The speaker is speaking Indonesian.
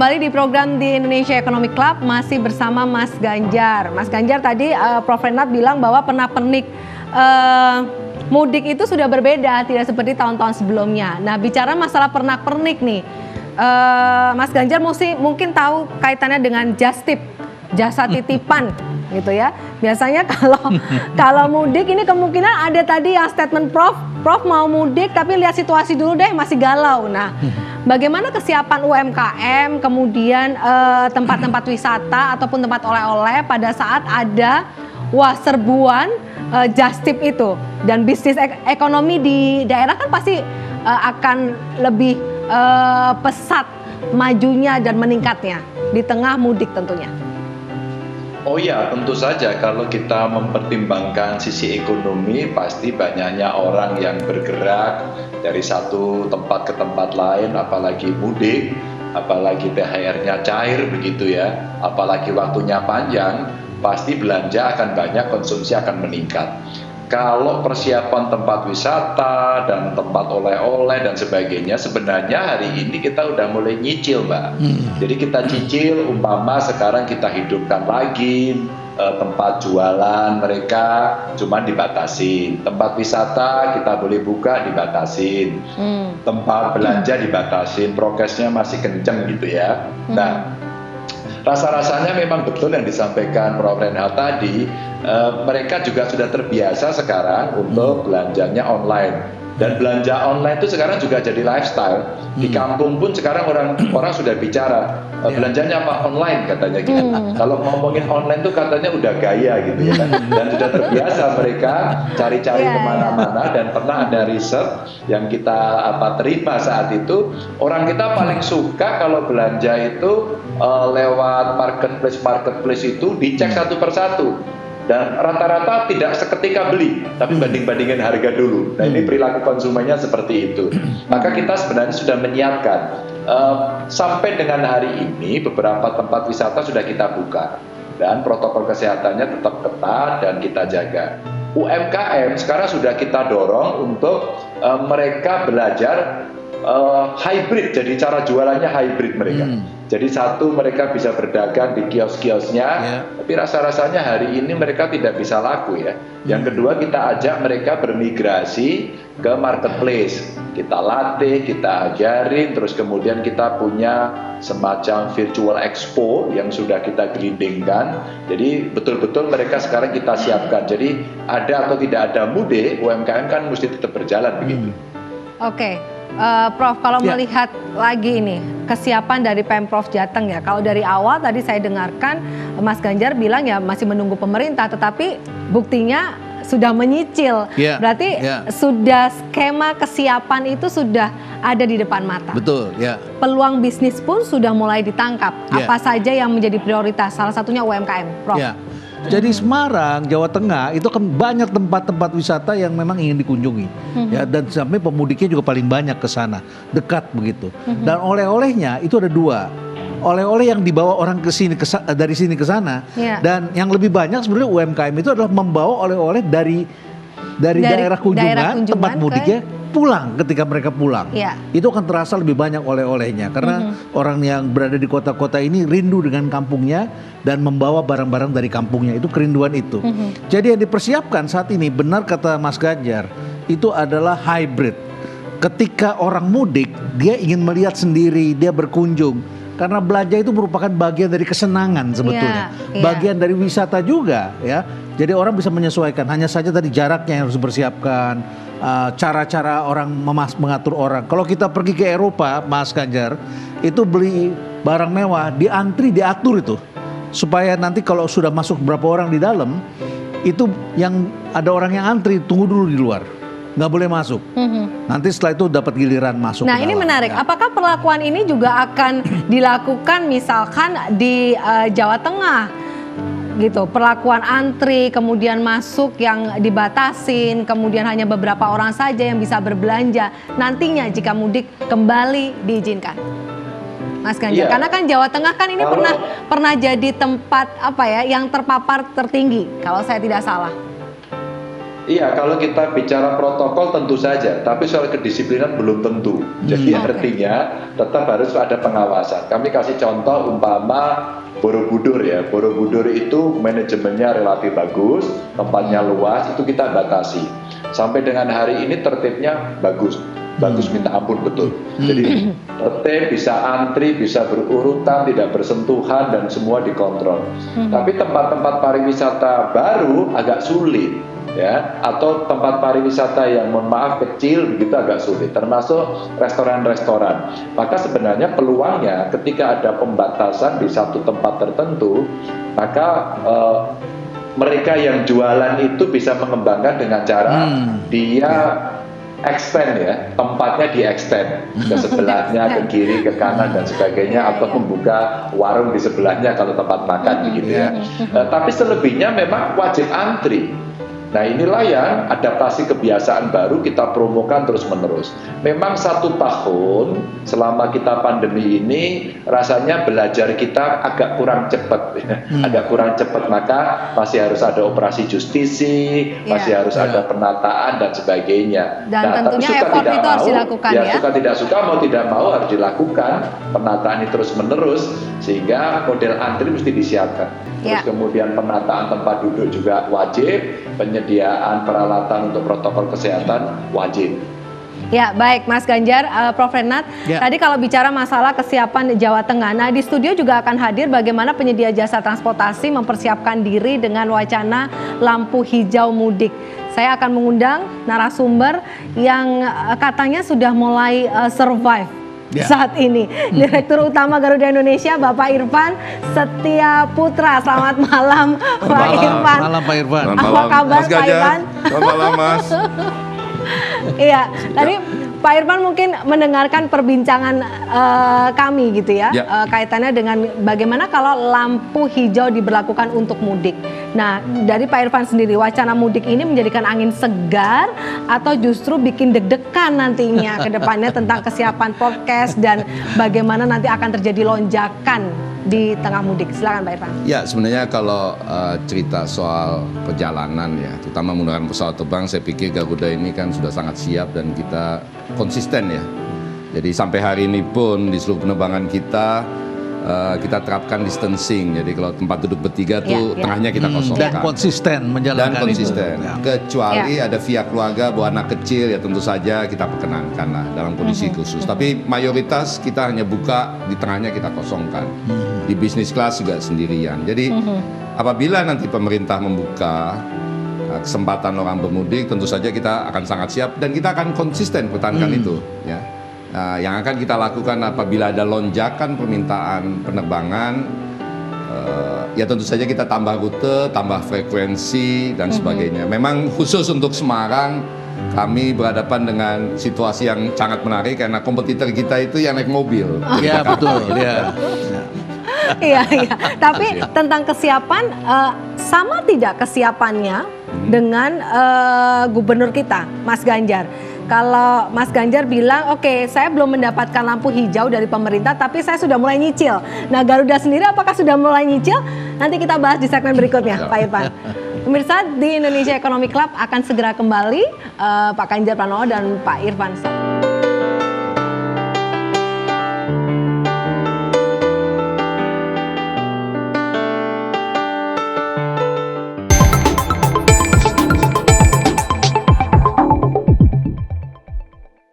Kembali di program di Indonesia Economic Club masih bersama Mas Ganjar. Mas Ganjar tadi Prof. Renat bilang bahwa pernak-pernik mudik itu sudah berbeda, tidak seperti tahun-tahun sebelumnya. Nah, bicara masalah pernak-pernik nih, Mas Ganjar mungkin tahu kaitannya dengan just tip, jasa titipan gitu ya. Biasanya kalau mudik ini kemungkinan ada tadi yang statement Prof mau mudik tapi lihat situasi dulu deh, masih galau. Nah, bagaimana kesiapan UMKM, kemudian tempat-tempat wisata ataupun tempat oleh-oleh pada saat ada serbuan just tip itu, dan bisnis ekonomi di daerah kan pasti akan lebih pesat majunya dan meningkatnya di tengah mudik tentunya. Oh ya, tentu saja kalau kita mempertimbangkan sisi ekonomi, pasti banyaknya orang yang bergerak dari satu tempat ke tempat lain, apalagi mudik, apalagi THR-nya cair begitu ya, apalagi waktunya panjang, pasti belanja akan banyak, konsumsi akan meningkat. Kalau persiapan tempat wisata dan tempat oleh-oleh dan sebagainya, sebenarnya hari ini kita udah mulai nyicil, Mbak. Jadi kita cicil, umpama sekarang kita hidupkan lagi tempat jualan mereka, cuma dibatasin. Tempat wisata kita boleh buka, dibatasin. Tempat belanja dibatasin, prokesnya masih kenceng gitu ya. Nah, rasa-rasanya memang betul yang disampaikan Prof. Renat tadi, mereka juga sudah terbiasa sekarang untuk belanjanya online. Dan belanja online itu sekarang juga jadi lifestyle. Di kampung pun sekarang orang sudah bicara, belanjanya apa? Online katanya gitu. Kalau ngomongin online tuh katanya udah gaya gitu ya kan. Dan sudah terbiasa mereka cari-cari kemana-mana. Dan pernah ada riset yang kita terima saat itu, orang kita paling suka kalau belanja itu lewat marketplace itu dicek satu persatu. Dan rata-rata tidak seketika beli, tapi banding-bandingin harga dulu. Nah, ini perilaku konsumennya seperti itu. Maka kita sebenarnya sudah menyiapkan. Sampai dengan hari ini, beberapa tempat wisata sudah kita buka. Dan protokol kesehatannya tetap ketat dan kita jaga. UMKM sekarang sudah kita dorong untuk mereka belajar hybrid, jadi cara jualannya hybrid mereka. Jadi satu, mereka bisa berdagang di kios-kiosnya, tapi rasa-rasanya hari ini mereka tidak bisa laku ya. Yang kedua, kita ajak mereka bermigrasi ke marketplace. Kita latih, kita ajarin, terus kemudian kita punya semacam virtual expo yang sudah kita gelindingkan. Jadi betul-betul mereka sekarang kita siapkan. Jadi ada atau tidak ada mudik, UMKM kan mesti tetap berjalan begitu. Oke. Prof, kalau melihat lagi ini kesiapan dari Pemprov Jateng ya, kalau dari awal tadi saya dengarkan Mas Ganjar bilang ya masih menunggu pemerintah, tetapi buktinya sudah menyicil, berarti sudah skema kesiapan itu sudah ada di depan mata. Betul, ya. Peluang bisnis pun sudah mulai ditangkap. Apa saja yang menjadi prioritas? Salah satunya UMKM, Prof. Jadi Semarang, Jawa Tengah itu kan banyak tempat-tempat wisata yang memang ingin dikunjungi, ya, dan sampai pemudiknya juga paling banyak ke sana, dekat begitu. Dan oleh-olehnya itu ada dua, oleh-oleh yang dibawa orang ke sini, dari sini ke sana, dan yang lebih banyak sebenarnya UMKM itu adalah membawa oleh-oleh dari daerah kunjungan, tempat mudiknya pulang. Ketika mereka pulang, itu akan terasa lebih banyak oleh-olehnya karena orang yang berada di kota-kota ini rindu dengan kampungnya dan membawa barang-barang dari kampungnya, itu kerinduan itu. Jadi yang dipersiapkan saat ini, benar kata Mas Ganjar, itu adalah hybrid. Ketika orang mudik, dia ingin melihat sendiri, dia berkunjung. Karena belanja itu merupakan bagian dari kesenangan sebetulnya, bagian dari wisata juga ya. Jadi orang bisa menyesuaikan, hanya saja tadi jaraknya yang harus dipersiapkan, cara-cara orang mengatur orang. Kalau kita pergi ke Eropa, Mas Ganjar, itu beli barang mewah, diantri, diatur itu. Supaya nanti kalau sudah masuk berapa orang di dalam, itu yang ada orang yang antri, tunggu dulu di luar, nggak boleh masuk. Nanti setelah itu dapat giliran masuk. Nah, ini menarik. Apakah perlakuan ini juga akan dilakukan misalkan di Jawa Tengah gitu? Perlakuan antri, kemudian masuk yang dibatasin, kemudian hanya beberapa orang saja yang bisa berbelanja nantinya jika mudik kembali diizinkan. Mas Ganjar, karena kan Jawa Tengah kan ini pernah jadi tempat yang terpapar tertinggi kalau saya tidak salah. Iya, kalau kita bicara protokol tentu saja, tapi soal kedisiplinan belum tentu. Jadi artinya tetap harus ada pengawasan. Kami kasih contoh umpama Borobudur ya. Borobudur itu manajemennya relatif bagus, tempatnya luas, itu kita batasi. Sampai dengan hari ini tertibnya bagus. Bagus minta ampun betul. Jadi tertib, bisa antri, bisa berurutan, tidak bersentuhan dan semua dikontrol. Tapi tempat-tempat pariwisata baru agak sulit. Ya, atau tempat pariwisata yang mohon maaf kecil begitu agak sulit, termasuk restoran-restoran. Maka sebenarnya peluangnya ketika ada pembatasan di satu tempat tertentu, maka mereka yang jualan itu bisa mengembangkan dengan cara dia extend ya, tempatnya di extend ke sebelahnya, ke kiri, ke kanan dan sebagainya, atau membuka warung di sebelahnya kalau tempat makan begitu ya. Tapi selebihnya memang wajib antri. Nah inilah yang adaptasi kebiasaan baru kita promokan terus-menerus. Memang 1 tahun selama kita pandemi ini rasanya belajar kita agak kurang cepat, agak kurang cepat, maka masih harus ada operasi justisi, masih harus ada penataan dan sebagainya. Dan tentunya effort itu harus dilakukan ya. Suka tidak suka, mau tidak mau harus dilakukan penataan ini terus-menerus sehingga model antri mesti disiapkan. Terus kemudian penataan tempat duduk juga wajib, penyediaan peralatan untuk protokol kesehatan wajib. Ya baik Mas Ganjar, Prof. Renat, tadi kalau bicara masalah kesiapan Jawa Tengah, nah di studio juga akan hadir bagaimana penyedia jasa transportasi mempersiapkan diri dengan wacana lampu hijau mudik. Saya akan mengundang narasumber yang katanya sudah mulai survive saat ini. Direktur Utama Garuda Indonesia Bapak Irfan Setia Putra. Selamat malam Pak Irfan. Malam Pak Irfan. Apa kabar Mas Pak Irfan? Selamat malam Mas. Iya, tadi Pak Irfan mungkin mendengarkan perbincangan kami gitu ya, kaitannya dengan bagaimana kalau lampu hijau diberlakukan untuk mudik. Nah, dari Pak Irfan sendiri, wacana mudik ini menjadikan angin segar atau justru bikin deg-degan nantinya ke depannya tentang kesiapan podcast dan bagaimana nanti akan terjadi lonjakan di tengah mudik. Silakan Pak Irfan. Ya, sebenarnya kalau cerita soal perjalanan ya, terutama menggunakan pesawat terbang, saya pikir Garuda ini kan sudah sangat siap dan kita konsisten ya. Jadi sampai hari ini pun di seluruh penerbangan kita terapkan distancing. Jadi kalau tempat duduk bertiga tuh tengahnya kita kosongkan. Dan konsisten menjalankan itu. Kecuali ada via keluarga bawa anak kecil ya tentu saja kita perkenankan lah dalam kondisi khusus. Tapi mayoritas kita hanya buka, di tengahnya kita kosongkan. Di bisnis kelas juga sendirian. Jadi apabila nanti pemerintah membuka kesempatan orang bermudik, tentu saja kita akan sangat siap dan kita akan konsisten pertahankan itu ya. Nah, yang akan kita lakukan apabila ada lonjakan permintaan penerbangan, ya tentu saja kita tambah rute, tambah frekuensi dan sebagainya. Memang khusus untuk Semarang, kami berhadapan dengan situasi yang sangat menarik karena kompetitor kita itu yang naik mobil. Iya betul. Iya. Iya. Tapi tentang kesiapan, sama tidak kesiapannya dengan gubernur kita, Mas Ganjar? Kalau Mas Ganjar bilang, oke, saya belum mendapatkan lampu hijau dari pemerintah, tapi saya sudah mulai nyicil. Nah, Garuda sendiri apakah sudah mulai nyicil? Nanti kita bahas di segmen berikutnya, Pak Irfan. Pemirsa, di Indonesia Economic Club akan segera kembali, Pak Ganjar Pranowo dan Pak Irfan.